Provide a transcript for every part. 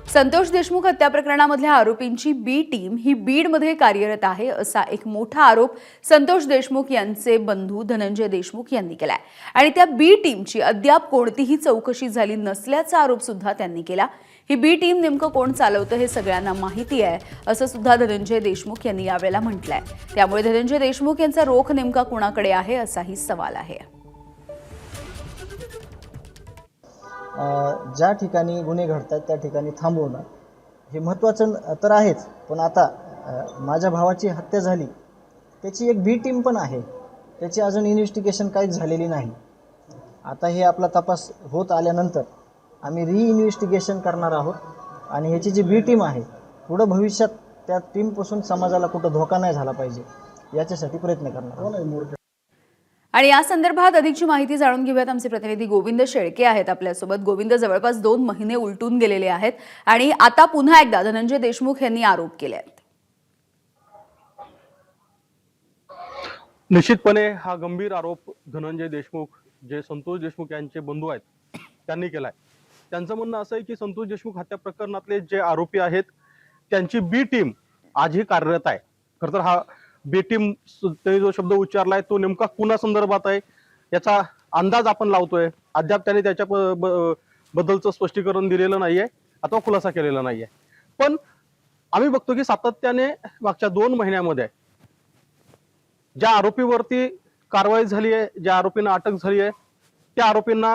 संतोष देशमुख हत्या प्रकरणामधल्या आरोपींची बी टीम ही बीडमध्ये कार्यरत आहे असा एक मोठा आरोप संतोष देशमुख यांचे बंधू धनंजय देशमुख यांनी केलाय आणि त्या बी टीमची अद्याप कोणतीही चौकशी झाली नसल्याचा आरोप सुद्धा त्यांनी केला। ही बी टीम नेमकं कोण चालवतं हे सगळ्यांना माहिती आहे असं सुद्धा धनंजय देशमुख यांनी यावेळेला म्हटलंय। त्यामुळे धनंजय देशमुख यांचा रोख नेमका कोणाकडे आहे असाही सवाल आहे। ज्या ठिकाणी गुन्हे घडतात त्या ठिकाणी थांबवणं हे महत्त्वाचं तर आहेच, पण आता माझ्या भावाची हत्या झाली त्याची एक बी टीम पण आहे, त्याची अजून इन्व्हेस्टिगेशन काहीच झालेली नाही। आता हे आपला तपास होत आल्यानंतर आम्ही इन्व्हेस्टिगेशन करणार आहोत आणि ह्याची जी बी टीम आहे पुढं भविष्यात त्या टीमपासून समाजाला कुठं धोका नाही झाला पाहिजे याच्यासाठी प्रयत्न करणार आहोत। आणि या संदर्भात अधिकची माहिती जाणून घेऊयात। आमचे प्रतिनिधी गोविंद शेळके आहेत आपल्यासोबत। गोविंद, जवळपास 2 महिने उलटून गेलेले आहेत आणि आता पुन्हा एकदा धनंजय देशमुख यांनी आरोप केले आहेत। निश्चितपणे हा गंभीर आरोप धनंजय देशमुख जे संतोष देशमुख यांचे बंधू आहेत त्यांनी केलाय। त्यांचं म्हणणं असं आहे की संतोष देशमुख हत्या प्रकरणातले जे आरोपी आहेत त्यांची बी टीम आजही कार्यरत आहे। खरं तर हा बी टीम जो शब्द उच्चारलाय तो नेमका कुणा संदर्भात आहे याचा अंदाज आपण लावतोय। अद्याप त्यांनी त्याच्या बद्दलचं स्पष्टीकरण दिलेलं नाहीये अथवा खुलासा केलेला नाहीये, पण आम्ही बघतो की सातत्याने मागच्या 2 महिन्यामध्ये ज्या आरोपीवरती कारवाई झाली आहे, ज्या आरोपींना अटक झाली आहे, त्या आरोपींना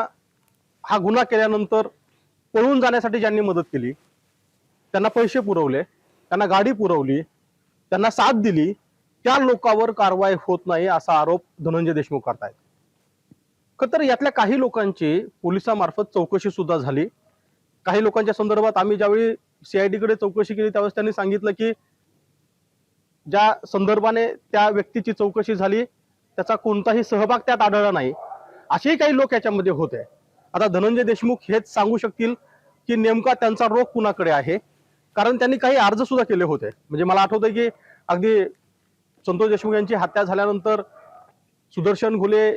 हा गुन्हा केल्यानंतर पळून जाण्यासाठी ज्यांनी मदत केली, त्यांना पैसे पुरवले, त्यांना गाडी पुरवली, त्यांना साथ दिली, त्या लोकांवर कारवाई होत नाही असा आरोप धनंजय देशमुख करतायत। तर यातल्या काही लोकांची पोलिसांमार्फत चौकशी सुद्धा झाली। काही लोकांच्या संदर्भात आम्ही ज्यावेळी सीआयडी कडे चौकशी केली त्यावेळेस त्यांनी सांगितलं की ज्या संदर्भाने त्या व्यक्तीची चौकशी झाली त्याचा कोणताही सहभाग त्यात आढळला नाही, असेही काही लोक याच्यामध्ये होते। आता धनंजय देशमुख हेच सांगू शकतील की नेमका त्यांचा रोख कुणाकडे आहे, कारण त्यांनी काही अर्ज सुद्धा केले होते। म्हणजे मला आठवतंय की अगदी संतोष देशमुख यांची हत्या झाल्यानंतर सुदर्शन घुले,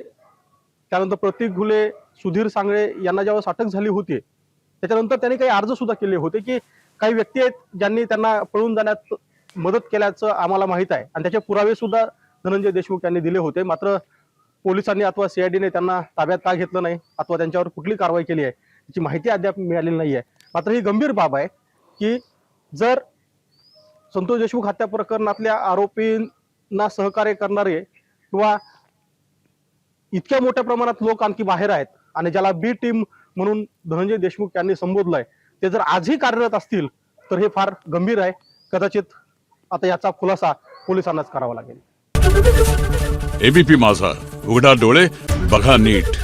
त्यानंतर प्रतीक घुले, सुधीर सांगळे यांना जेव्हा अटक झाली होती त्याच्यानंतर त्यांनी काही अर्ज सुद्धा केले होते की काही व्यक्ती आहेत ज्यांनी त्यांना पळून जाण्यात मदत केल्याचं आम्हाला माहित आहे आणि त्याचे पुरावे सुद्धा धनंजय देशमुख यांनी दिले होते। मात्र पोलिसांनी अथवा सीआयडीने त्यांना ताब्यात का घेतलं नाही अथवा त्यांच्यावर कुठली कारवाई केली आहे याची माहिती अद्याप मिळालेली नाहीये। मात्र ही गंभीर बाब आहे की जर संतोष देशमुख हत्या प्रकरणातल्या आरोपींना सहकार्य करणारे किंवा इतक्या मोठ्या प्रमाणात लोक आणखी बाहेर आहेत आणि ज्याला बी टीम म्हणून धनंजय देशमुख यांनी संबोधलंय ते जर आजही कार्यरत असतील तर हे फार गंभीर आहे। कदाचित आता याचा खुलासा पोलिसांनाच करावा लागेल। एबीपी माझा, उघडा डोळे बघा नीट।